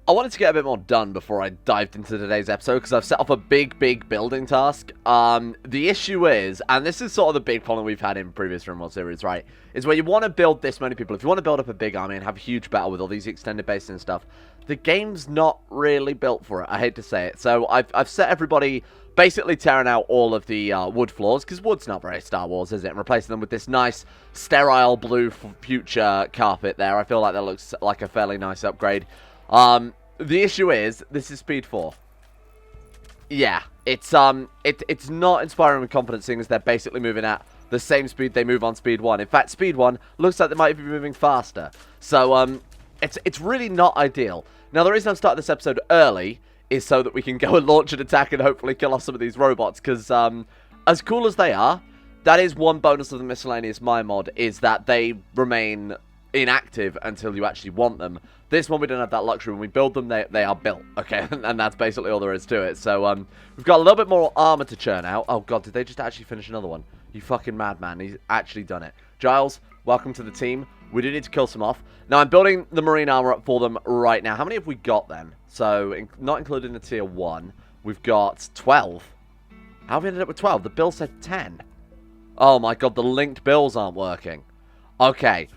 I wanted to get a bit more done before I dived into today's episode, because I've set off a big building task. The issue is, and this is sort of the big problem we've had in previous Rimworld series, right, is where you want to build this many people. If you want to build up a big army and have a huge battle with all these extended bases and stuff, the game's not really built for it. I hate to say it. So I've set everybody basically tearing out all of the wood floors, because wood's not very Star Wars, is it? And replacing them with this nice sterile blue future carpet there. I feel like that looks like a fairly nice upgrade. The issue is, this is speed 4. Yeah, it's not inspiring with confidence, seeing as they're basically moving at the same speed they move on speed 1. In fact, speed 1 looks like they might be moving faster. So, it's really not ideal. Now, the reason I'm starting this episode early is so that we can go and launch an attack and hopefully kill off some of these robots, because, as cool as they are, that is one bonus of the miscellaneous mine mod, is that they remain inactive until you actually want them. This one, we don't have that luxury. When we build them, they are built, okay? And that's basically all there is to it. So, we've got a little bit more armor to churn out. Oh, God, did they just actually finish another one? You fucking madman. He's actually done it. Giles, welcome to the team. We do need to kill some off. Now, I'm building the marine armor up for them right now. How many have we got, then? So, not including the tier 1, we've got 12. How have we ended up with 12? The bill said 10. Oh, my God, the linked bills aren't working. Okay,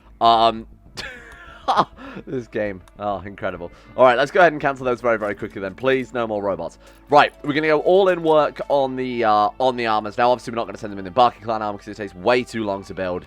this game. Oh, incredible. Alright, let's go ahead and cancel those very quickly then. Please, no more robots. Right, we're going to go all in work on the armors. Now, obviously, we're not going to send them in the Barking Clan armor because it takes way too long to build.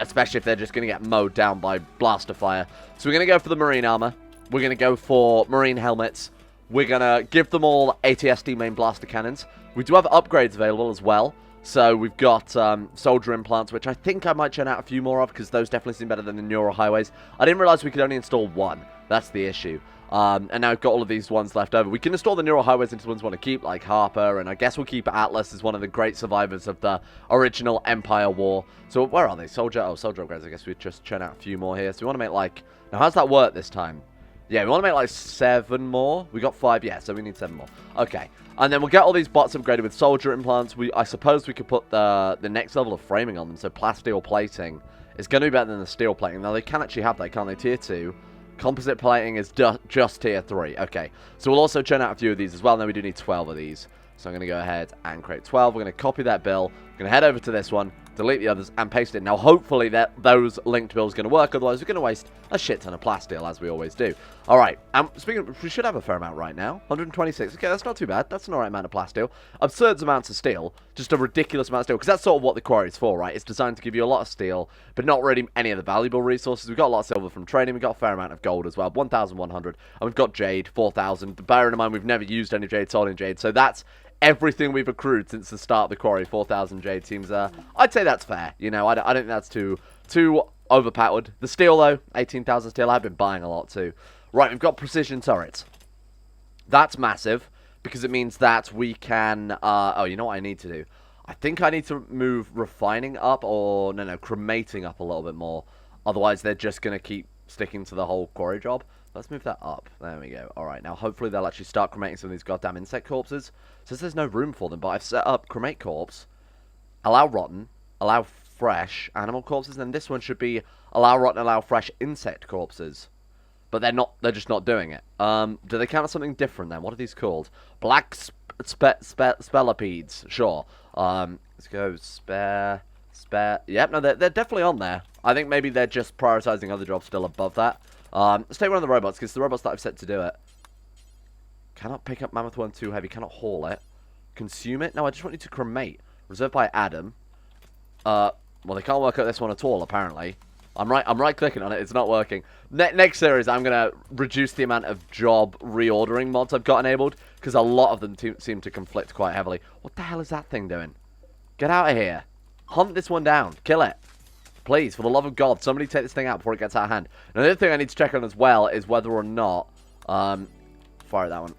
Especially if they're just going to get mowed down by blaster fire. So we're going to go for the marine armor. We're going to go for marine helmets. We're going to give them all ATSD main blaster cannons. We do have upgrades available as well. So we've got soldier implants, which I think I might churn out a few more of, because those definitely seem better than the neural highways. I didn't realize we could only install one. That's the issue. And now we've got all of these ones left over. We can install the neural highways into ones we want to keep, like Harper, and I guess we'll keep Atlas as one of the great survivors of the original Empire War. So where are they? Soldier? Oh, soldier upgrades. I guess we just churn out a few more here. So we want to make like... Now, how's that work this time? Yeah, we want to make like 7 more. We got 5, yeah, so we need 7 more. Okay. And then we'll get all these bots upgraded with soldier implants. I suppose we could put the next level of framing on them. So plasteel plating is going to be better than the steel plating. Now, they can actually have that, can't they? Tier 2. Composite plating is just tier 3. Okay. So we'll also churn out a few of these as well. Now we do need 12 of these. So I'm going to go ahead and create 12. We're going to copy that bill. We're going to head over to this one, delete the others, and paste it. Now, hopefully, those linked bills are going to work. Otherwise, we're going to waste a shit ton of plasteel, as we always do. All right. Speaking of, we should have a fair amount right now. 126. Okay, that's not too bad. That's an all right amount of plasteel. Absurd amounts of steel. Just a ridiculous amount of steel. Because that's sort of what the quarry is for, right? It's designed to give you a lot of steel, but not really any of the valuable resources. We've got a lot of silver from trading. We've got a fair amount of gold as well. 1,100. And we've got jade. 4,000. Bearing in mind, we've never used any jade, sold in jade. So that's everything we've accrued since the start of the quarry. 4,000 jade seems, I'd say that's fair. You know, I don't think that's too overpowered. The steel, though, 18,000 steel. I've been buying a lot, too. Right, we've got precision turrets. That's massive, because it means that we can, oh, you know what I need to do? I think I need to move refining up, or, no, cremating up a little bit more. Otherwise, they're just going to keep sticking to the whole quarry job. Let's move that up. There we go. Alright, now hopefully they'll actually start cremating some of these goddamn insect corpses. Since there's no room for them, but I've set up cremate corpse, allow rotten, allow fresh animal corpses, and this one should be allow rotten, allow fresh insect corpses. But they're just not doing it. Do they count as something different then? What are these called? Black spellipedes, sure. Let's go spare. Yep, no, they're definitely on there. I think maybe they're just prioritizing other jobs still above that. Let's take one of the robots, because the robots that I've set to do it. Cannot pick up Mammoth 1 too heavy. Cannot haul it. Consume it? No, I just want you to cremate. Reserved by Adam. Well, they can't work out this one at all, apparently. I'm right-clicking on it. It's not working. Next series, I'm going to reduce the amount of job reordering mods I've got enabled, because a lot of them seem to conflict quite heavily. What the hell is that thing doing? Get out of here. Hunt this one down. Kill it. Please, for the love of God, somebody take this thing out before it gets out of hand. Now, the other thing I need to check on as well is whether or not... fire that one.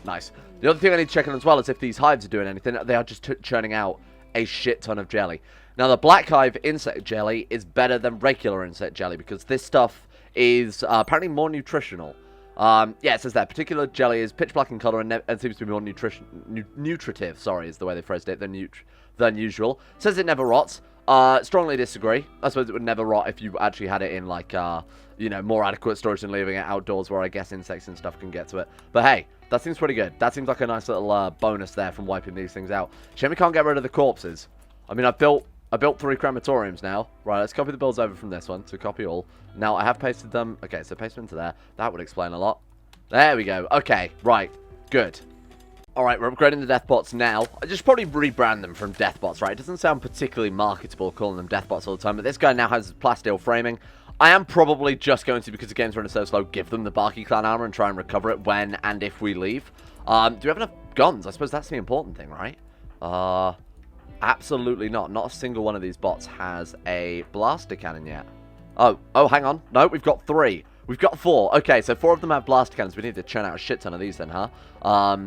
Nice. The other thing I need to check on as well is if these hives are doing anything. They are just churning out a shit ton of jelly. Now, the black hive insect jelly is better than regular insect jelly, because this stuff is apparently more nutritional. Yeah, it says that. Particular jelly is pitch black in color and seems to be more nutritive, sorry, is the way they phrased it, than usual. It says it never rots. Strongly disagree. I suppose it would never rot if you actually had it in, like, you know, more adequate storage than leaving it outdoors where I guess insects and stuff can get to it. But hey, that seems pretty good. That seems like a nice little bonus there from wiping these things out. Shame we can't get rid of the corpses. I mean, I built 3 crematoriums now. Right, let's copy the builds over from this one. So copy all. Now, I have pasted them. Okay, so paste them into there. That would explain a lot. There we go. Okay, right. Good. Alright, we're upgrading the deathbots now. I just probably rebrand them from deathbots, right? It doesn't sound particularly marketable calling them deathbots all the time, but this guy now has plasteel framing. I am probably just going to, because the game's running so slow, give them the Barky Clan armor and try and recover it when and if we leave. Do we have enough guns? I suppose that's the important thing, right? Absolutely not. Not a single one of these bots has a blaster cannon yet. Oh, hang on. No, we've got 3. We've got 4. Okay, so 4 of them have blaster cannons. We need to churn out a shit ton of these then, huh?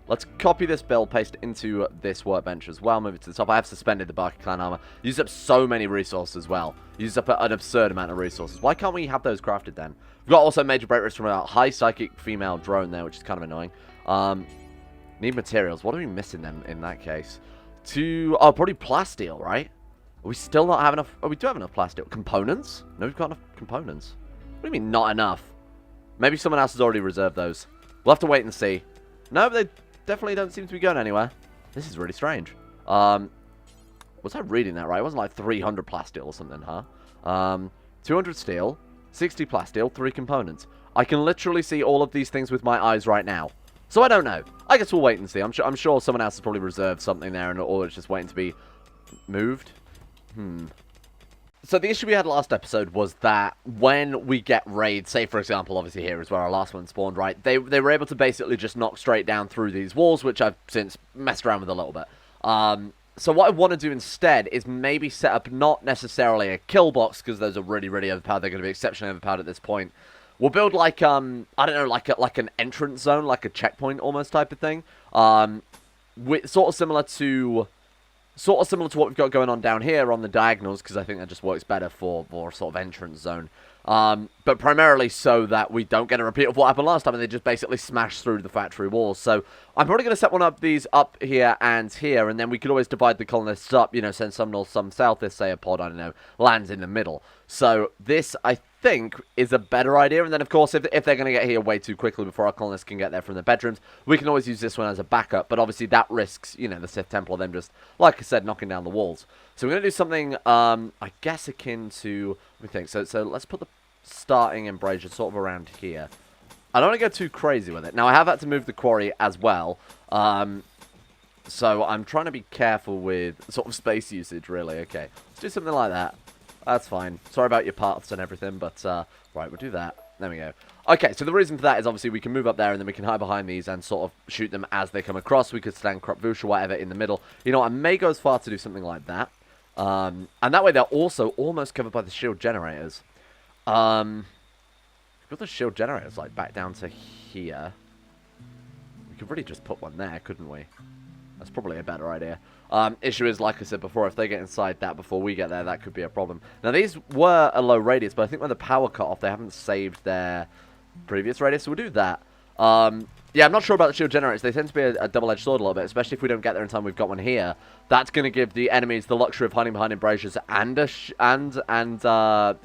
Let's copy this build, paste it into this workbench as well. Move it to the top. I have suspended the Barky Clan armor. Used up so many resources as well. Used up an absurd amount of resources. Why can't we have those crafted then? We've got also major break risk from a high psychic female drone there, which is kind of annoying. Need materials. What are we missing then in that case? Oh, probably plasteel, right? Are we still not have enough? Oh, we do have enough plasteel. Components? No, we've got enough components. What do you mean not enough? Maybe someone else has already reserved those. We'll have to wait and see. No, they definitely don't seem to be going anywhere. This is really strange. Was I reading that right? It wasn't like 300 plasteel or something, huh? 200 steel, 60 plasteel, 3 components. I can literally see all of these things with my eyes right now. So I don't know. I guess we'll wait and see. I'm sure someone else has probably reserved something there, or it's just waiting to be moved. So the issue we had last episode was that when we get raids, say for example, obviously here is where our last one spawned, right? They were able to basically just knock straight down through these walls, which I've since messed around with a little bit. So what I want to do instead is maybe set up not necessarily a kill box, because those are really, really overpowered. They're going to be exceptionally overpowered at this point. We'll build like, I don't know, like an entrance zone, like a checkpoint almost type of thing. Sort of similar to what we've got going on down here on the diagonals, because I think that just works better for sort of entrance zone. But primarily so that we don't get a repeat of what happened last time, and they just basically smash through the factory walls. So I'm probably going to set one of these up here, and then we could always divide the colonists up, you know, send some north, some south, if, say, a pod, I don't know, lands in the middle. So this, I think, is a better idea. And then, of course, if they're going to get here way too quickly before our colonists can get there from their bedrooms, we can always use this one as a backup. But obviously that risks, you know, the Sith Temple, them just, like I said, knocking down the walls. So we're going to do something, I guess, akin to, let me think. So let's put the starting embrasure sort of around here. I don't want to go too crazy with it. Now, I have had to move the quarry as well. So I'm trying to be careful with sort of space usage, really. Okay, let's do something like that. That's fine. Sorry about your paths and everything, but, right, we'll do that. There we go. Okay, so the reason for that is obviously we can move up there and then we can hide behind these and sort of shoot them as they come across. We could stand Krup Voosh or whatever in the middle. You know, I may go as far to do something like that. And that way they're also almost covered by the shield generators. We've got the shield generators, like, back down to here. We could really just put one there, couldn't we? That's probably a better idea. Issue is, like I said before, if they get inside that before we get there, that could be a problem. Now, these were a low radius, but I think when the power cut off, they haven't saved their previous radius, so we'll do that. Yeah, I'm not sure about the shield generators. They tend to be a double-edged sword a little bit, especially if we don't get there in time. We've got one here. That's going to give the enemies the luxury of hiding behind embrasures and the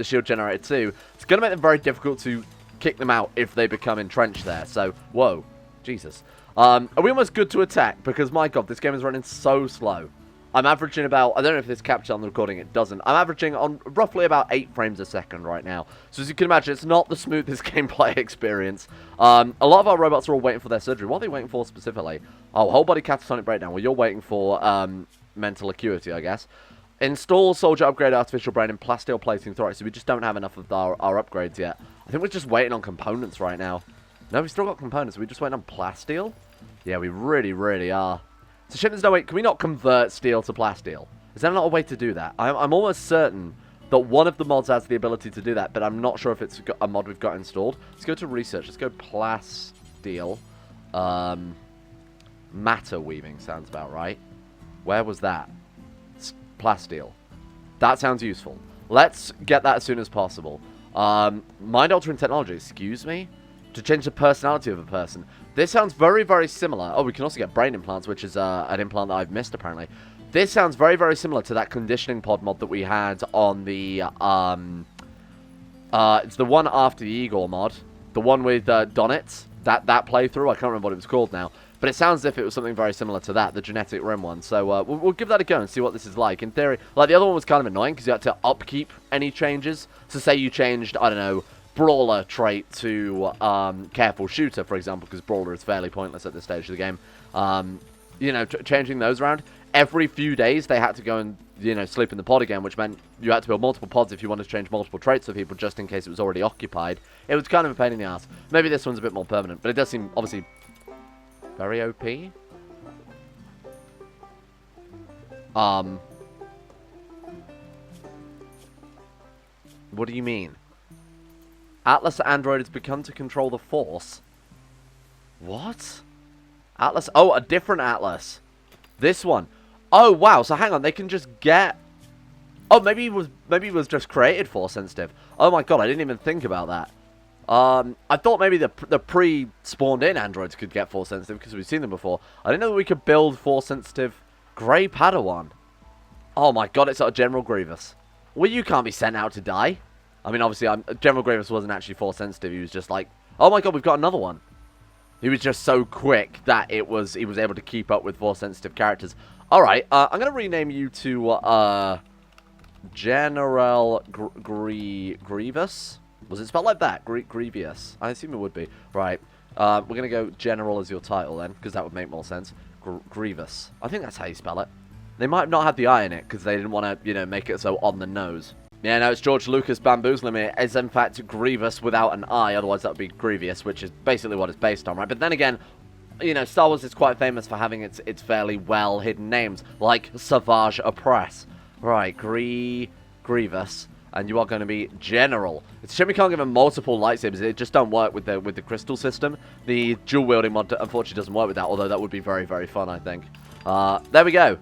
shield generator too. It's going to make them very difficult to kick them out if they become entrenched there. So, whoa, Jesus. Are we almost good to attack? Because, my God, this game is running so slow. I'm averaging about, I don't know if this captures on the recording, it doesn't. I'm averaging on roughly about 8 frames a second right now. So as you can imagine, it's not the smoothest gameplay experience. A lot of our robots are all waiting for their surgery. What are they waiting for specifically? Oh, whole body catatonic breakdown. Well, you're waiting for mental acuity, I guess. Install soldier upgrade artificial brain and plasteel plating thorax. So we just don't have enough of our upgrades yet. I think we're just waiting on components right now. No, we've still got components. We're just waiting on plasteel? Yeah, we really, really are. So, shit, there's no way. Can we not convert steel to plasteel? Is there not a way to do that? I'm almost certain that one of the mods has the ability to do that, but I'm not sure if it's a mod we've got installed. Let's go to research. Let's go plasteel. Matter weaving sounds about right. Where was that? Plasteel. That sounds useful. Let's get that as soon as possible. Mind-altering technology. Excuse me? To change the personality of a person. This sounds very, very similar. Oh, we can also get brain implants, which is an implant that I've missed, apparently. This sounds very, very similar to that conditioning pod mod that we had on the, it's the one after the Igor mod. The one with Donitz, that playthrough. I can't remember what it was called now. But it sounds as if it was something very similar to that, the genetic rim one. So we'll give that a go and see what this is like. In theory, like the other one was kind of annoying because you had to upkeep any changes. So say you changed, I don't know, Brawler trait to Careful Shooter, for example, because Brawler is fairly pointless at this stage of the game. You know, changing those around. Every few days, they had to go and, you know, sleep in the pod again, which meant you had to build multiple pods if you wanted to change multiple traits for people, just in case it was already occupied. It was kind of a pain in the ass. Maybe this one's a bit more permanent, but it does seem, obviously, very OP. What do you mean? Atlas Android has begun to control the Force. What? Atlas? Oh, a different Atlas. This one. Oh, wow. So hang on. They can just get... Oh, maybe it was just created Force sensitive. Oh my god, I didn't even think about that. I thought maybe the pre-spawned in androids could get Force sensitive because we've seen them before. I didn't know that we could build Force sensitive Grey Padawan. Oh my god, it's a General Grievous. Well, you can't be sent out to die. I mean, obviously, General Grievous wasn't actually Force sensitive. He was just like, oh my god, we've got another one. He was just so quick that he was able to keep up with Force sensitive characters. All right, I'm gonna rename you to General Grievous. Was it spelled like that? Grievous. I assume it would be. Right. We're gonna go General as your title then, because that would make more sense. Grievous. I think that's how you spell it. They might have not had the I in it because they didn't want to, you know, make it so on the nose. Yeah, no, it's George Lucas bamboozling me. It's in fact Grievous without an I, otherwise that would be Grievous, which is basically what it's based on, right? But then again, you know, Star Wars is quite famous for having its fairly well-hidden names, like Savage Oppress. Right, Grievous, and you are going to be General. It's a shame we can't give him multiple lightsabers. It just don't work with the crystal system. The dual-wielding mod, unfortunately, doesn't work with that, although that would be very, very fun, I think. There we go.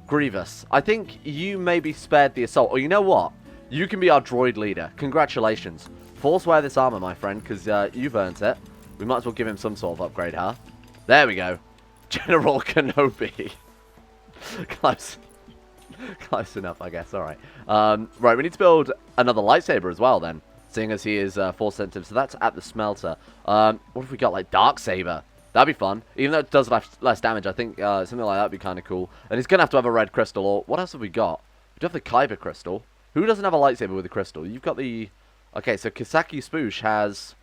Grievous. I think you may be spared the assault. Or you know what? You can be our droid leader. Congratulations. Force wear this armor, my friend, because you've earned it. We might as well give him some sort of upgrade, huh? There we go. General Kenobi. Close. Close enough, I guess. Alright. Right, we need to build another lightsaber as well, then. Seeing as he is Force sensitive. So that's at the smelter. What have we got? Like, Darksaber. That'd be fun. Even though it does less damage, I think something like that would be kind of cool. And he's going to have a red crystal. Or what else have we got? We do have the Kyber crystal. Who doesn't have a lightsaber with a crystal? You've got the... Okay, so Kisaki Spoosh has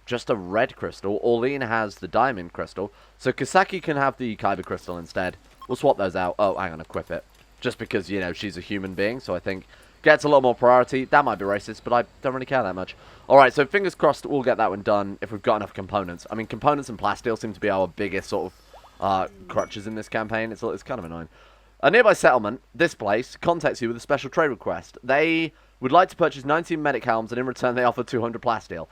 just a red crystal. Orlean has the diamond crystal. So Kisaki can have the Kyber crystal instead. We'll swap those out. Oh, hang on, equip it. Just because, you know, she's a human being. So I think gets a lot more priority. That might be racist, but I don't really care that much. Alright, so fingers crossed we'll get that one done if we've got enough components. I mean, components and plasteel seem to be our biggest sort of crutches in this campaign. It's kind of annoying. A nearby settlement, this place, contacts you with a special trade request. They would like to purchase 19 medic helms, and in return they offer 200 plasteel.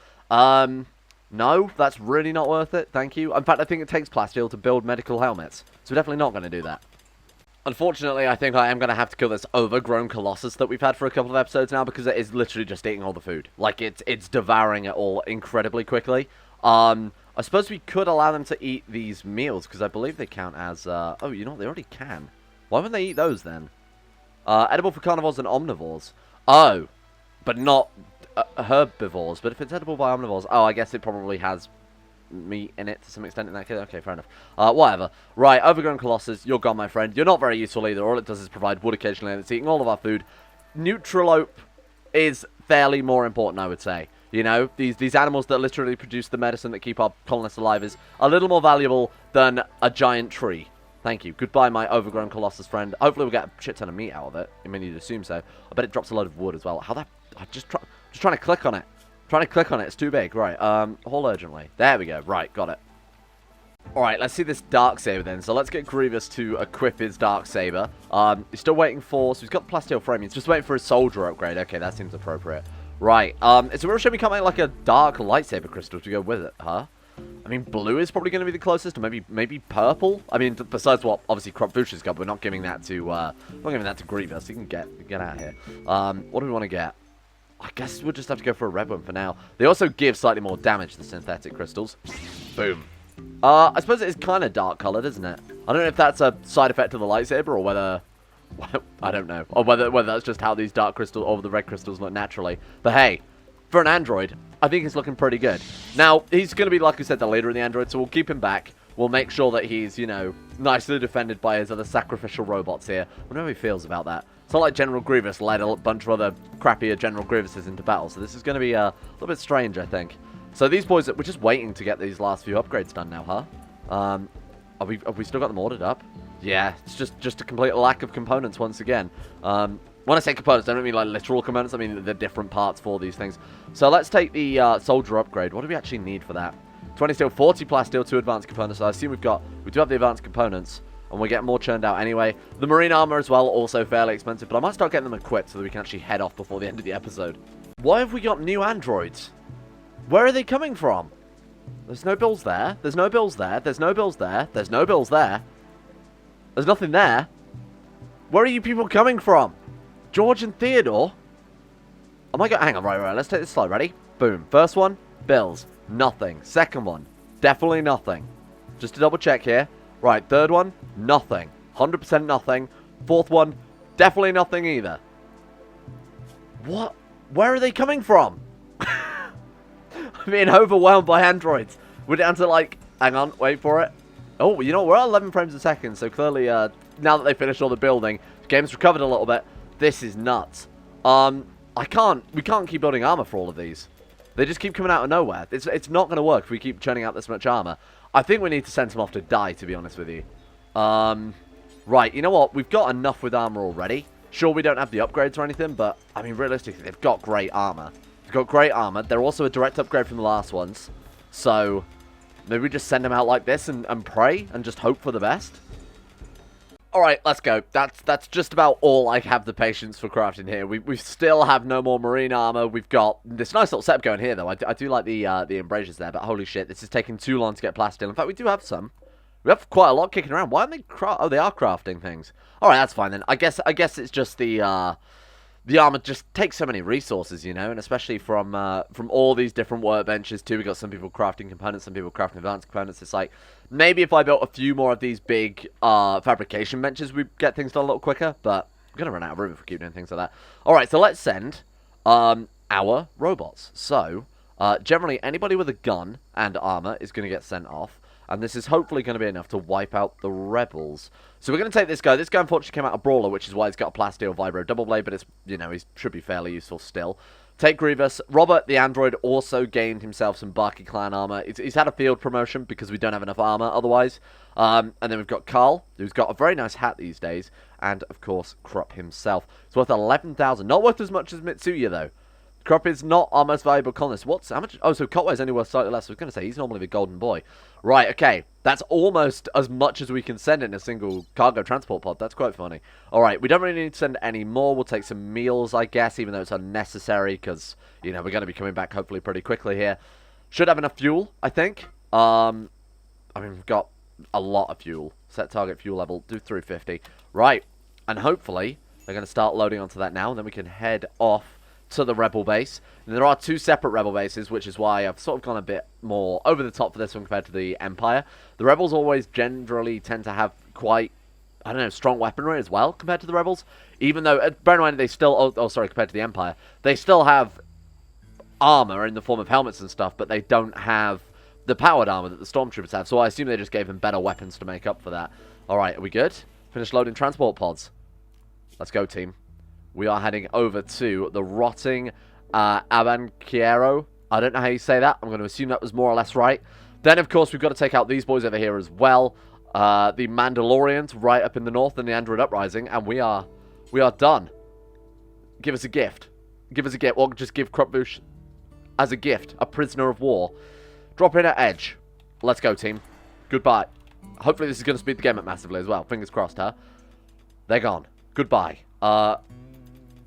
No, that's really not worth it, thank you. In fact, I think it takes plasteel to build medical helmets, so we're definitely not going to do that. Unfortunately, I think I am going to have to kill this overgrown Colossus that we've had for a couple of episodes now, because it is literally just eating all the food. Like, it's devouring it all incredibly quickly. I suppose we could allow them to eat these meals, because I believe they count as... oh, you know what, they already can. Why wouldn't they eat those, then? Edible for carnivores and omnivores. Oh, but not herbivores. But if it's edible by omnivores... Oh, I guess it probably has meat in it to some extent in that case. Okay, fair enough. Whatever. Right, overgrown Colossus, you're gone, my friend. You're not very useful either. All it does is provide wood occasionally, and it's eating all of our food. Neutralope is fairly more important, I would say. You know, these animals that literally produce the medicine that keep our colonists alive is a little more valuable than a giant tree. Thank you. Goodbye, my overgrown Colossus friend. Hopefully we'll get a shit ton of meat out of it. I mean, you'd assume so. I bet it drops a load of wood as well. How that... I'm just trying to click on it. Trying to click on it. It's too big. Right. Haul urgently. There we go. Right. Got it. Alright, let's see this Darksaber then. So let's get Grievous to equip his Darksaber. He's still waiting for... So he's got the plasteel frame. He's just waiting for his soldier upgrade. Okay, that seems appropriate. Right. It's a real shame we can't make like a dark lightsaber crystal to go with it, huh? I mean, blue is probably going to be the closest, or maybe purple. I mean, besides what obviously Krup Voosh has got, we're not giving that to Grievous. You can get out of here. What do we want to get? I guess we'll just have to go for a red one for now. They also give slightly more damage, the synthetic crystals. Boom. I suppose it is kind of dark colored, isn't it? I don't know if that's a side effect of the lightsaber or whether... I don't know. Or whether that's just how these dark crystals or the red crystals look naturally. But hey, for an android, I think he's looking pretty good. Now, he's going to be, like I said, the leader of the android, so we'll keep him back. We'll make sure that he's, you know, nicely defended by his other sacrificial robots here. I wonder how he feels about that. It's not like General Grievous led a bunch of other crappier General Grievuses into battle, so this is going to be a little bit strange, I think. So these boys, we're just waiting to get these last few upgrades done now, huh? Have we still got them ordered up? Yeah, it's just a complete lack of components once again. When I say components, I don't mean like literal components, I mean the different parts for these things. So let's take the soldier upgrade. What do we actually need for that? 20 steel, 40 plasteel, 2 advanced components. So I assume we do have the advanced components, and we're getting more churned out anyway. The marine armor as well, also fairly expensive, but I might start getting them equipped so that we can actually head off before the end of the episode. Why have we got new androids? Where are they coming from? There's no bills there. There's no bills there. There's no bills there. There's no bills there. There's nothing there. Where are you people coming from? George and Theodore? Oh my god, hang on, right, let's take this slow, ready? Boom. First one, bills. Nothing. Second one, definitely nothing. Just to double check here. Right, third one, nothing. 100% nothing. Fourth one, definitely nothing either. What? Where are they coming from? I'm being overwhelmed by androids. We're down to like, hang on, wait for it. Oh, you know, we're at 11 frames a second, so clearly, now that they finished all the building, the game's recovered a little bit. This is nuts. We can't keep building armor for all of these. They just keep coming out of nowhere. It's not going to work if we keep churning out this much armor. I think we need to send some off to die, to be honest with you. Right, you know what? We've got enough with armor already. Sure, we don't have the upgrades or anything, but, I mean, realistically, they've got great armor. They've got great armor. They're also a direct upgrade from the last ones. So, maybe we just send them out like this and pray and just hope for the best. Alright, let's go. That's just about all I have the patience for crafting here. We still have no more marine armor. We've got this nice little setup going here, though. I do like the embrasures there, but holy shit, this is taking too long to get plasteel. In fact, we do have some. We have quite a lot kicking around. Why aren't they oh, they are crafting things. Alright, that's fine then. I guess it's just the armor just takes so many resources, you know, and especially from all these different workbenches too. We got some people crafting components, some people crafting advanced components. It's like, maybe if I built a few more of these big fabrication benches, we'd get things done a little quicker, but I'm going to run out of room if we keep doing things like that. Alright, so let's send our robots. So, generally, anybody with a gun and armor is going to get sent off. And this is hopefully going to be enough to wipe out the rebels. So we're going to take this guy. This guy unfortunately came out of Brawler, which is why he's got a plasteel vibro double blade, but it's, you know, he should be fairly useful still. Take Grievous. Robert, the android, also gained himself some Barky Clan armor. He's had a field promotion because we don't have enough armor otherwise. And then we've got Carl, who's got a very nice hat these days. And, of course, Krup himself. It's worth 11,000. Not worth as much as Mitsuya, though. Krup is not our most valuable colonist. How much? Oh, so Kotwa is only worth slightly less. I was going to say, he's normally the golden boy. Right, okay. That's almost as much as we can send in a single cargo transport pod. That's quite funny. Alright, we don't really need to send any more. We'll take some meals, I guess, even though it's unnecessary, because, you know, we're going to be coming back hopefully pretty quickly here. Should have enough fuel, I think. I mean, we've got a lot of fuel. Set target fuel level, do 350. Right, and hopefully they're going to start loading onto that now, and then we can head off to the rebel base. And there are two separate rebel bases, which is why I've sort of gone a bit more over the top for this one compared to the Empire. The rebels always generally tend to have quite, I don't know, strong weaponry as well compared to the rebels. Even though, bear in mind, they still, oh sorry, compared to the Empire, they still have armor in the form of helmets and stuff, but they don't have the powered armor that the stormtroopers have. So I assume they just gave them better weapons to make up for that. Alright, are we good? Finish loading transport pods. Let's go, team. We are heading over to the rotting Abanquiero. I don't know how you say that. I'm going to assume that was more or less right. Then, of course, we've got to take out these boys over here as well. The Mandalorians right up in the north and the Android Uprising. And we are done. Give us a gift. Give us a gift. Or just give Krup Voosh as a gift. A prisoner of war. Drop in at Edge. Let's go, team. Goodbye. Hopefully this is going to speed the game up massively as well. Fingers crossed, huh? They're gone. Goodbye.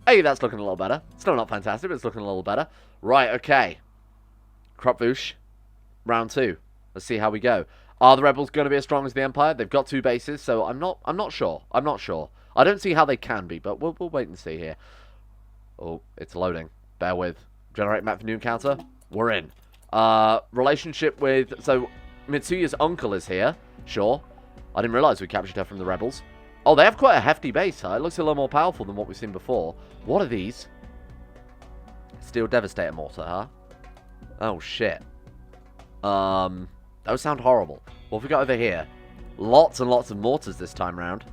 Hey, that's looking a little better. Still not fantastic, but it's looking a little better. Right, okay. Krup Voosh, round 2. Let's see how we go. Are the rebels going to be as strong as the Empire? They've got 2 bases, so I'm not sure. I'm not sure. I don't see how they can be, but we'll wait and see here. Oh, it's loading. Bear with. Generate map for new encounter. We're in. Relationship with, so Mitsuya's uncle is here. Sure. I didn't realize we captured her from the rebels. Oh, they have quite a hefty base, huh? It looks a little more powerful than what we've seen before. What are these? Steel Devastator Mortar, huh? Oh, shit. Those sound horrible. What have we got over here? Lots and lots of mortars this time round.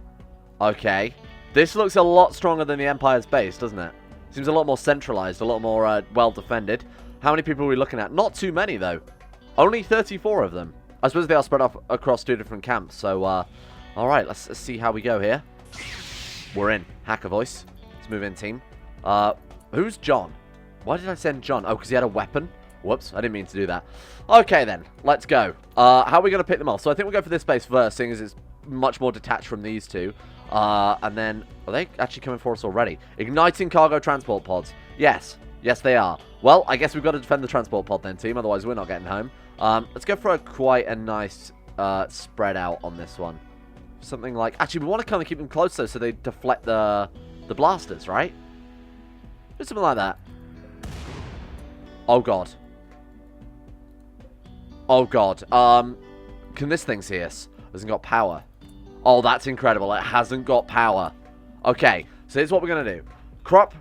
Okay. This looks a lot stronger than the Empire's base, doesn't it? Seems a lot more centralized, a lot more well defended. How many people are we looking at? Not too many, though. Only 34 of them. I suppose they are spread up across 2 different camps. So, alright, let's see how we go here. We're in. Hacker voice. Let's move in, team. Who's John? Why did I send John? Oh, because he had a weapon? Whoops, I didn't mean to do that. Okay, then. Let's go. How are we going to pick them off? So I think we'll go for this base first, seeing as it's much more detached from these two. And then, are they actually coming for us already? Igniting cargo transport pods. Yes. Yes, they are. Well, I guess we've got to defend the transport pod then, team. Otherwise, we're not getting home. Let's go for quite a nice spread out on this one. Something like... Actually, we want to kind of keep them close, though, so they deflect the blasters, right? Do something like that. Oh, God. Oh, God. Can this thing see us? It hasn't got power. Oh, that's incredible. It hasn't got power. Okay, so here's what we're going to do. Krup,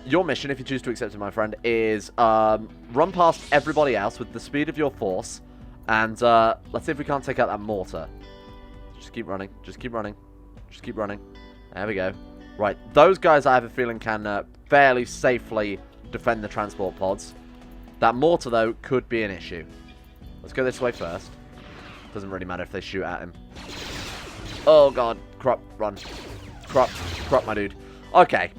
your mission, if you choose to accept it, my friend, is run past everybody else with the speed of your force. And let's see if we can't take out that mortar. Just keep running. Just keep running. Just keep running. There we go. Right, those guys, I have a feeling, can fairly safely defend the transport pods. That mortar, though, could be an issue. Let's go this way first. Doesn't really matter if they shoot at him. Oh, God. Krup, run. Krup, my dude. Okay.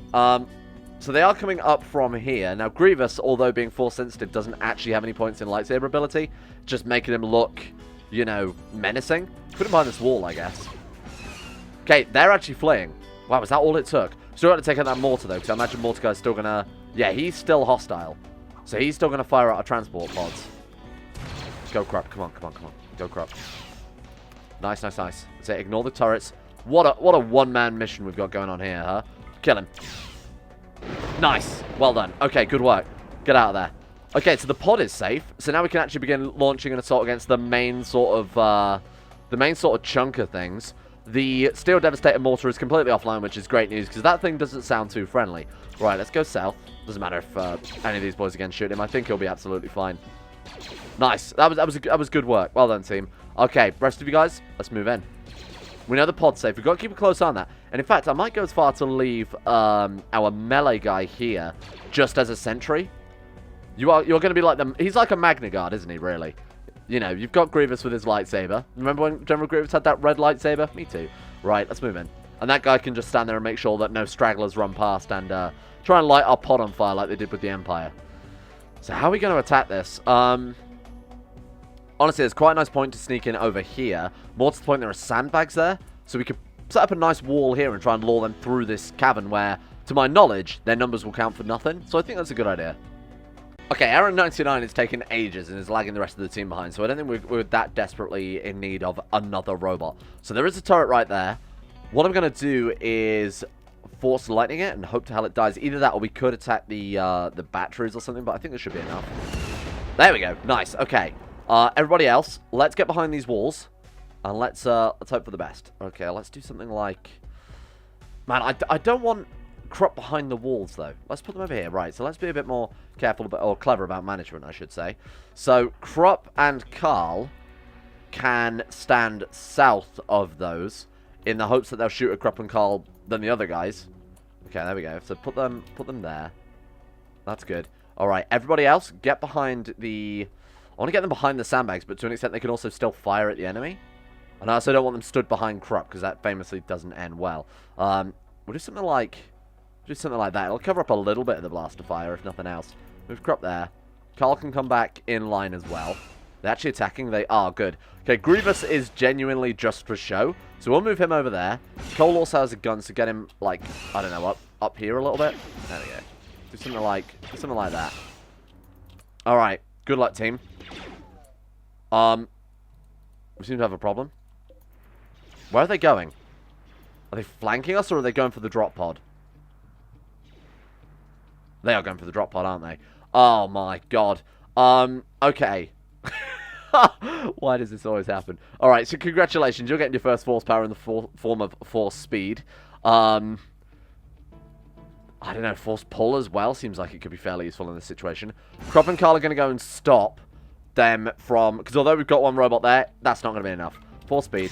So they are coming up from here. Now, Grievous, although being force-sensitive, doesn't actually have any points in lightsaber ability. Just making him look, you know, menacing. Put him behind this wall, I guess. Okay, they're actually fleeing. Wow, is that all it took? Still got to take out that mortar, though, because I imagine Mortguy's still going to... Yeah, he's still hostile. So he's still going to fire out our transport pods. Go, Krup. Come on, come on, come on. Go, Krup. Nice, nice, nice. That's it. Ignore the turrets. What a one-man mission we've got going on here, huh? Kill him. Nice. Well done. Okay, good work. Get out of there. Okay, so the pod is safe. So now we can actually begin launching an assault against the main sort of chunk of things. The Steel Devastator Mortar is completely offline, which is great news, because that thing doesn't sound too friendly. Right, let's go south. Doesn't matter if any of these boys again shoot him. I think he'll be absolutely fine. Nice. That was good work. Well done, team. Okay, rest of you guys, let's move in. We know the pod's safe. We've got to keep a close eye on that. And in fact, I might go as far to leave our melee guy here just as a sentry. You're going to be like them. He's like a Magna Guard, isn't he, really? You know, you've got Grievous with his lightsaber. Remember when General Grievous had that red lightsaber? Me too. Right, let's move in. And that guy can just stand there and make sure that no stragglers run past and try and light our pod on fire like they did with the Empire. So how are we going to attack this? Honestly, there's quite a nice point to sneak in over here. More to the point, there are sandbags there. So we could set up a nice wall here and try and lure them through this cavern where, to my knowledge, their numbers will count for nothing. So I think that's a good idea. Okay, Aaron 99 is taking ages and is lagging the rest of the team behind. So I don't think we're that desperately in need of another robot. So there is a turret right there. What I'm going to do is force lightning it and hope to hell it dies. Either that or we could attack the batteries or something, but I think there should be enough. There we go. Nice. Okay. Everybody else, let's get behind these walls, and let's hope for the best. Okay, let's do something like... Man, I don't want Krup behind the walls, though. Let's put them over here. Right, so let's be a bit more careful, or clever about management, I should say. So, Krup and Carl can stand south of those, in the hopes that they'll shoot at Krup and Carl than the other guys. Okay, there we go. So, put them there. That's good. Alright, everybody else, get behind the... I want to get them behind the sandbags, but to an extent they can also still fire at the enemy. And I also don't want them stood behind Krup, because that famously doesn't end well. We'll do something like that. It'll cover up a little bit of the blaster fire, if nothing else. Move Krup there. Carl can come back in line as well. They're actually attacking. They are good. Okay, Grievous is genuinely just for show, so we'll move him over there. Cole also has a gun, so get him, like, I don't know, up here a little bit. There we go. Do something like that. All right. Good luck, team. We seem to have a problem. Where are they going? Are they flanking us, or are they going for the drop pod? They are going for the drop pod, aren't they? Oh, my God. Okay. Why does this always happen? Alright, so congratulations. You're getting your first force power in the form of force speed. I don't know, force pull as well. Seems like it could be fairly useful in this situation. Krup and Carl are going to go and stop them from... Because although we've got one robot there, that's not going to be enough. Force speed.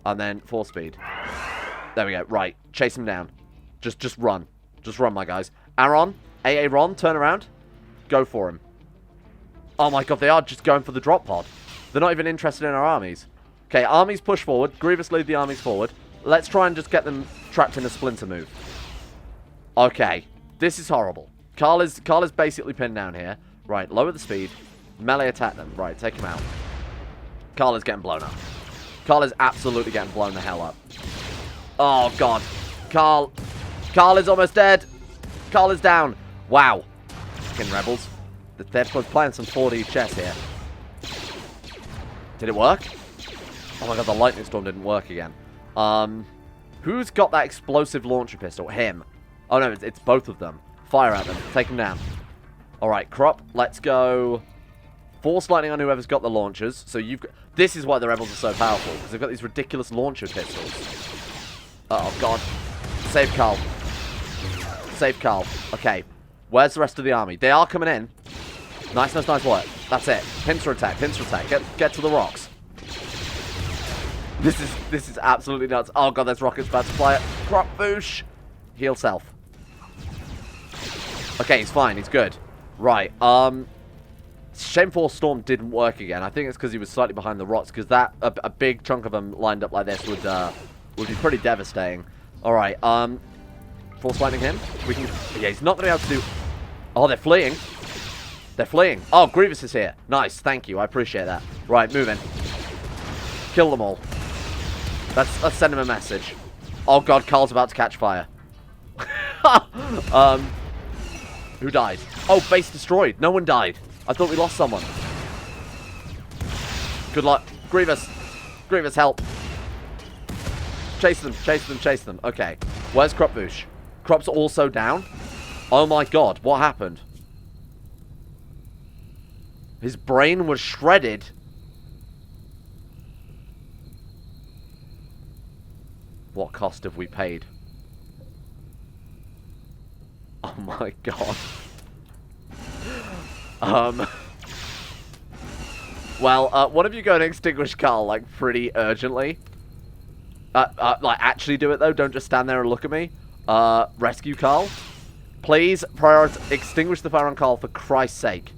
And then force speed. There we go. Right. Chase him down. Just run. Just run, my guys. Aaron, AA Ron, turn around. Go for him. Oh my god, they are just going for the drop pod. They're not even interested in our armies. Okay, armies push forward. Grievous lead the armies forward. Let's try and just get them trapped in a splinter move. Okay. This is horrible. Carl is basically pinned down here. Right, lower the speed. Melee attack them. Right, take him out. Carl is getting blown up. Carl is absolutely getting blown the hell up. Oh, God. Carl is almost dead. Carl is down. Wow. Fucking rebels. They're playing some 4D chess here. Did it work? Oh, my God, the lightning storm didn't work again. Who's got that explosive launcher pistol? Him. Oh, no, it's both of them. Fire at them. Take them down. All right, Krup, let's go... Force lightning on whoever's got the launchers. So you've got... This is why the rebels are so powerful, because they've got these ridiculous launcher pistols. Oh, God. Save Carl. Save Carl. Okay. Where's the rest of the army? They are coming in. Nice work. That's it. Pincer attack. Get to the rocks. This is absolutely nuts. Oh, God, there's rockets about to fly at Krup Voosh. Heal self. Okay, he's fine. He's good. Right. Shameful Storm didn't work again. I think it's because he was slightly behind the rocks, because that a big chunk of them lined up like this would be pretty devastating. All right. Force lightning him. We can. Yeah, he's not going to be able to do. Oh, they're fleeing. They're fleeing. Oh, Grievous is here. Nice. Thank you. I appreciate that. Right, move in. Kill them all. Let's send him a message. Oh God, Carl's about to catch fire. Who died? Oh, base destroyed. No one died. I thought we lost someone. Good luck. Grievous. Grievous, help. Chase them. Okay. Where's Krup Voosh? Krup's also down. Oh my God, what happened? His brain was shredded. What cost have we paid? Oh my God. Well, one of you go and extinguish Carl, like, pretty urgently. Like, actually do it, though. Don't just stand there and look at me. Rescue Carl. Please, extinguish the fire on Carl, for Christ's sake.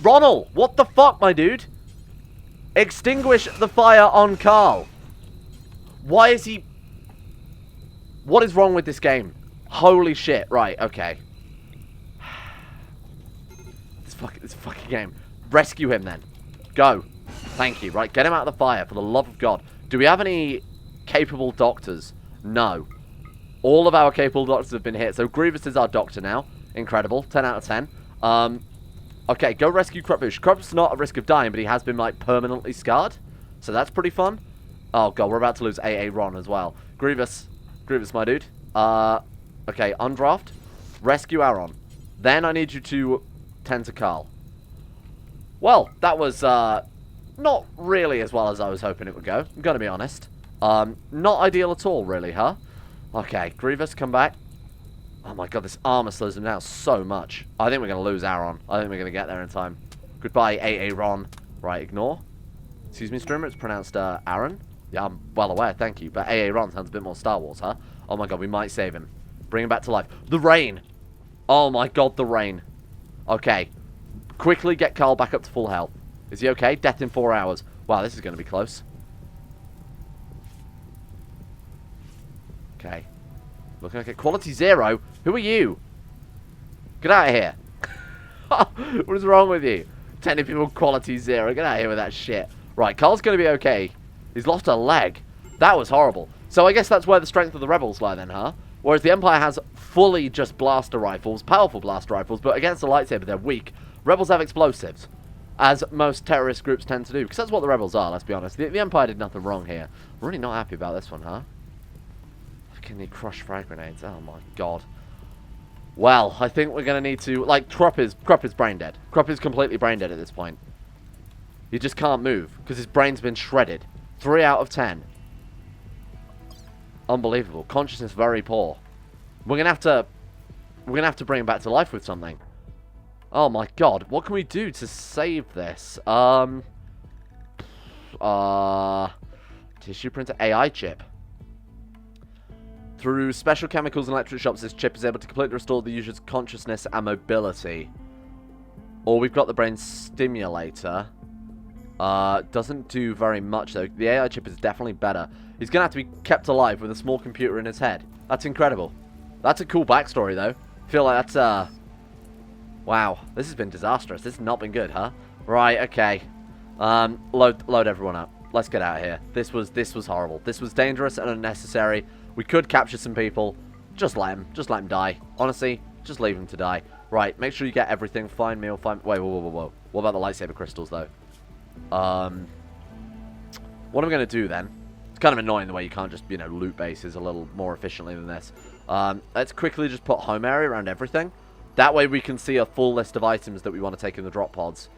Ronald! What the fuck, my dude? Extinguish the fire on Carl. Why is he... What is wrong with this game? Holy shit. Right, okay. This fucking game. Rescue him, then. Go. Thank you. Right, get him out of the fire, for the love of God. Do we have any capable doctors? No. All of our capable doctors have been hit. So Grievous is our doctor now. Incredible. 10 out of 10. Okay, go rescue Krup Voosh. Krup's not at risk of dying, but he has been, like, permanently scarred. So that's pretty fun. Oh, God, we're about to lose AA Ron as well. Grievous, my dude. Okay, undraft. Rescue Aaron. Then I need you to tend to Carl. Well, that was, not really as well as I was hoping it would go. I'm gonna be honest. Not ideal at all, really, huh? Okay, Grievous, come back. Oh my God, this armor slows him down so much. I think we're going to lose Aaron. I think we're going to get there in time. Goodbye, AA Ron. Right, ignore. Excuse me, streamer, it's pronounced Aaron. Yeah, I'm well aware, thank you. But AA Ron sounds a bit more Star Wars, huh? Oh my God, we might save him. Bring him back to life. The rain! Oh my God, the rain. Okay. Quickly get Carl back up to full health. Is he okay? Death in 4 hours. Wow, this is going to be close. Okay. Looking like a quality 0. Who are you? Get out of here. What is wrong with you? Telling people quality 0. Get out of here with that shit. Right, Carl's going to be okay. He's lost a leg. That was horrible. So I guess that's where the strength of the rebels lie then, huh? Whereas the Empire has fully just blaster rifles, powerful blaster rifles, but against the lightsaber they're weak. Rebels have explosives, as most terrorist groups tend to do, because that's what the rebels are, let's be honest. The Empire did nothing wrong here. I'm really not happy about this one, huh? Can they crush frag grenades? Oh my God. Well, I think we're going to need to... Like, Krup is brain dead. Krup is completely brain dead at this point. He just can't move because his brain's been shredded. 3 out of 10. Unbelievable. Consciousness very poor. We're going to have to... We're going to have to bring him back to life with something. Oh my god. What can we do to save this? Tissue printer AI chip. Through special chemicals and electric shocks, this chip is able to completely restore the user's consciousness and mobility. Or we've got the brain stimulator. Doesn't do very much though. The AI chip is definitely better. He's going to have to be kept alive with a small computer in his head. That's incredible. That's a cool backstory though. I feel like that's, wow. This has been disastrous. This has not been good, huh? Right, okay. Load everyone up. Let's get out of here. This was horrible. This was dangerous and unnecessary. We could capture some people. Just let him die. Honestly, just leave him to die. Right, make sure you get everything. Find meal, wait, whoa. What about the lightsaber crystals, though? What am I going to do, then? It's kind of annoying the way you can't just, you know, loot bases a little more efficiently than this. Let's quickly just put home area around everything. That way we can see a full list of items that we want to take in the drop pods.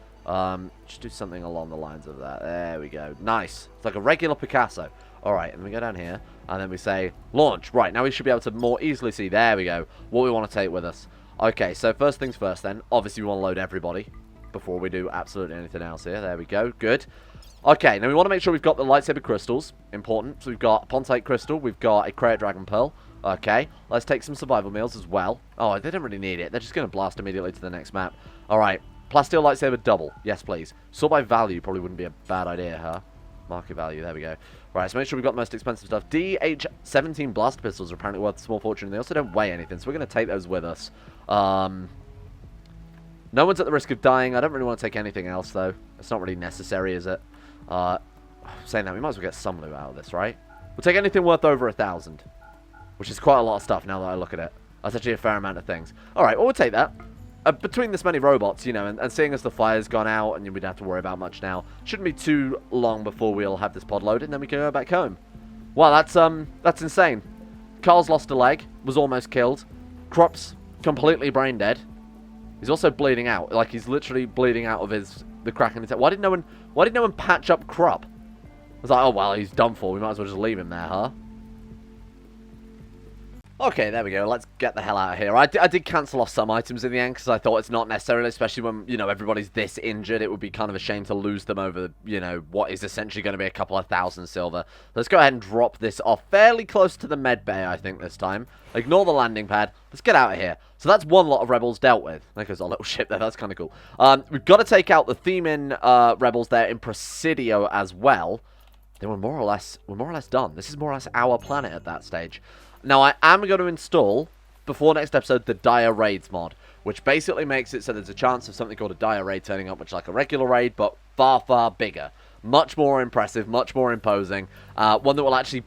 Just do something along the lines of that. There we go. Nice. It's like a regular Picasso. Alright, and we go down here, and then we say, launch. Right, now we should be able to more easily see, there we go, what we want to take with us. Okay, so first things first then, obviously we want to load everybody before we do absolutely anything else here. There we go, good. Okay, now we want to make sure we've got the lightsaber crystals, important. So we've got a Pontite crystal, we've got a Crate Dragon Pearl. Okay, let's take some survival meals as well. Oh, they don't really need it, they're just going to blast immediately to the next map. Alright, Plasteel lightsaber double, yes please. Sort by value probably wouldn't be a bad idea, huh? Market value, there we go. Right, so make sure we've got the most expensive stuff. DH-17 blaster pistols are apparently worth a small fortune. They also don't weigh anything, so we're going to take those with us. No one's at the risk of dying. I don't really want to take anything else, though. It's not really necessary, is it? Saying that, we might as well get some loot out of this, right? We'll take anything worth over 1,000, which is quite a lot of stuff now that I look at it. That's actually a fair amount of things. Alright, well, we'll take that. Between this many robots, you know, and seeing as the fire's gone out and we don't have to worry about much now, shouldn't be too long before we'll have this pod loaded and then we can go back home. Wow, that's insane. Carl's lost a leg, was almost killed. Krup's completely brain dead. He's also bleeding out, like he's literally bleeding out of the crack in his head. Why didn't no one patch up Krup? I was like, oh well, he's done for. We might as well just leave him there, huh? Okay, there we go. Let's get the hell out of here. I did cancel off some items in the end because I thought it's not necessarily, especially when, you know, everybody's this injured. It would be kind of a shame to lose them over, you know, what is essentially going to be a couple of thousand silver. Let's go ahead and drop this off fairly close to the med bay, I think, this time. Ignore the landing pad. Let's get out of here. So that's one lot of rebels dealt with. There goes our little ship there. That's kind of cool. We've got to take out the Themin rebels there in Presidio as well. They were more or less done. This is more or less our planet at that stage. Now, I am going to install, before next episode, the Dire Raids mod, which basically makes it so there's a chance of something called a Dire Raid turning up, which is like a regular raid, but far, far bigger. Much more impressive, much more imposing. One that will actually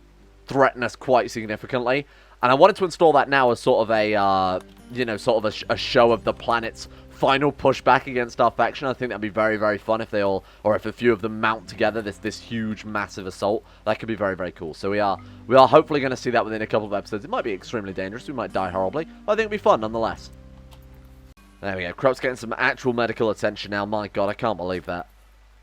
threaten us quite significantly. And I wanted to install that now as sort of a, you know, sort of a show of the planet's final pushback against our faction. I think that'd be very, very fun if they all, or if a few of them mount together this huge, massive assault. That could be very, very cool. So we are hopefully going to see that within a couple of episodes. It might be extremely dangerous. We might die horribly. But I think it'll be fun nonetheless. There we go. Krup's getting some actual medical attention now. My God, I can't believe that.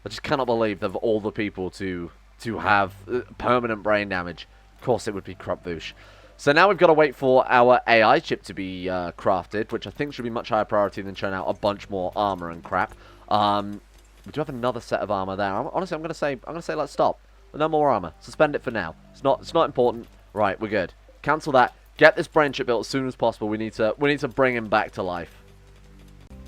I just cannot believe of all the people to have permanent brain damage. Of course, it would be Krup Voosh. So now we've got to wait for our AI chip to be crafted, which I think should be much higher priority than churn out a bunch more armor and crap. We do have another set of armor there. Honestly, I'm gonna say let's stop. No more armor. Suspend it for now. It's not important. Right, we're good. Cancel that. Get this brain chip built as soon as possible. We need to bring him back to life.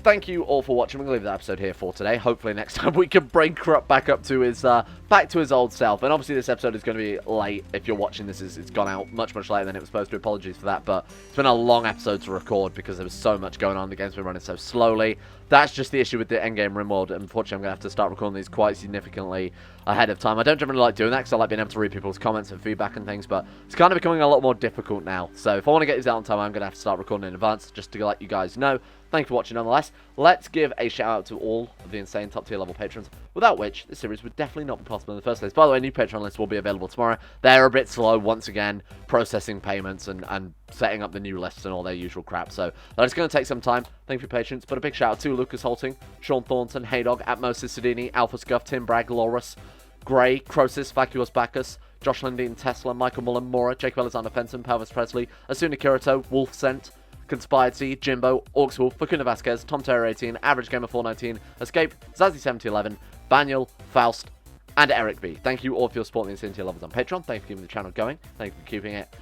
Thank you all for watching. We're going to leave the episode here for today. Hopefully next time we can bring Krup back up to his old self. And obviously this episode is going to be late. If you're watching this, it's gone out much later than it was supposed to. Apologies for that, but it's been a long episode to record because there was so much going on. The game's been running so slowly. That's just the issue with the endgame Rimworld. Unfortunately, I'm going to have to start recording these quite significantly ahead of time. I don't generally like doing that because I like being able to read people's comments and feedback and things, but it's kind of becoming a lot more difficult now. So if I want to get these out on time, I'm going to have to start recording in advance just to let you guys know. Thanks for watching nonetheless. Let's give a shout out to all of the insane top tier level patrons. without which the series would definitely not be possible in the first place. By the way, new Patreon lists will be available tomorrow. They're a bit slow, once again, processing payments and setting up the new lists and all their usual crap, so that is going to take some time. Thank you for your patience, but a big shout out to Lucas Holting, Sean Thornton, Haydog, Atmosis Sidini, Alpha Scuff, Tim Bragg, Loris, Gray, Crosis, Vacuous Bacchus, Josh Lindeen, Tesla, Michael Mullen, Mora, Jacob Alexander Fenton, Pelvis Presley, Asuna Kirito, Wolf Scent, Conspired Sea, Jimbo, Orcs Wolf, Facuna Vasquez, Tom Terror 18, Average Gamer 419, Escape, Zazzy 7011, Baniel, Faust, and Eric B. Thank you all for your support in the Infinity levels on Patreon. Thank you for keeping the channel going. Thank you for keeping it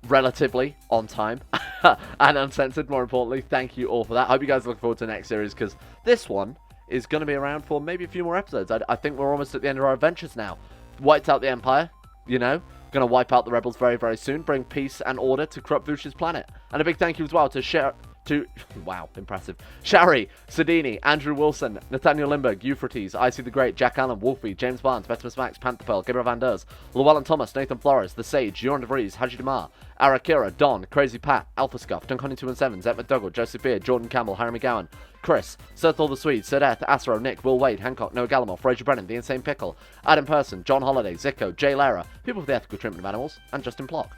relatively on time and uncensored, more importantly. Thank you all for that. I hope you guys are looking forward to the next series, because this one is going to be around for maybe a few more episodes. I think we're almost at the end of our adventures now. Wiped out the Empire, you know. Going to wipe out the rebels very, very soon. Bring peace and order to Krup Voosh's planet. And a big thank you as well to wow, impressive. Shari, Sadini, Andrew Wilson, Nathaniel Lindbergh, Euphrates, Icy the Great, Jack Allen, Wolfie, James Barnes, Betimus Max, Panther Pearl, Gabriel Van Ders, Llewellyn Thomas, Nathan Flores, The Sage, Joran DeVries, Haji Damar, Arakira, Don, Crazy Pat, Alpha Scuff, Dunconnie217, Zet McDougall, Joseph Beard, Jordan Campbell, Harry McGowan, Chris, Serthal the Swede, Sudeth, Astro, Nick, Will Wade, Hancock, Noah Gallimore, Fraser Brennan, The Insane Pickle, Adam Person, John Holiday, Zico, Jay Lara, People for the Ethical Treatment of Animals, and Justin Plock.